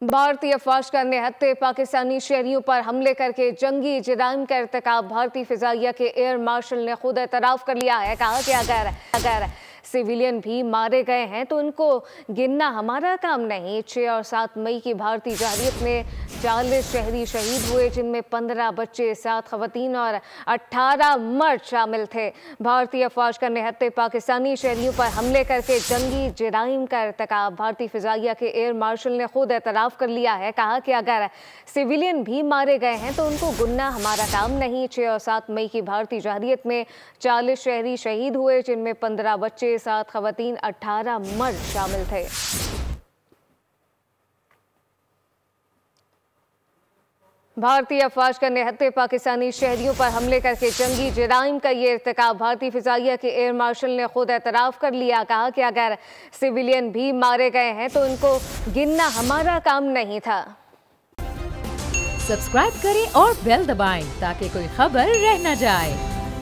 भारतीय अफवाज का निहत्थे पाकिस्तानी शहरियों पर हमले करके जंगी जराइम का इर्तिकाब भारतीय फिजाइया के एयर मार्शल ने खुद एतराफ़ कर लिया है। कहा कि अगर सिविलियन भी मारे गए हैं तो उनको गिनना हमारा काम नहीं। 6 और 7 मई की भारतीय जहरीत में 40 शहरी शहीद हुए, जिनमें 15 बच्चे, 7 खवातीन और 18 मर्द शामिल थे। भारतीय अफवाज का निहत्थे पाकिस्तानी शहरियों पर हमले करके जंगी जराइम का इर्तिकाब भारतीय फिजाइया के एयर मार्शल ने खुद एतराफ़ कर लिया है। कहा कि अगर सिविलियन भी मारे गए हैं तो उनको गिनना हमारा काम नहीं। 6 और 7 मई की भारतीय जहरीत में 40 शहरी शहीद हुए, जिनमें 15 बच्चे, 7 खवातीन, 18 मर्द शामिल थे। भारतीय अफवाज का निहत्थे पाकिस्तानी शहरियों पर हमले करके जंगी जराइम का ये इर्तिकाब भारतीय फिजाइया के एयर मार्शल ने खुद एतराफ़ कर लिया। कहा कि अगर सिविलियन भी मारे गए हैं तो उनको गिनना हमारा काम नहीं था। सब्सक्राइब करें और बेल दबाएं ताकि कोई खबर रह न जाए।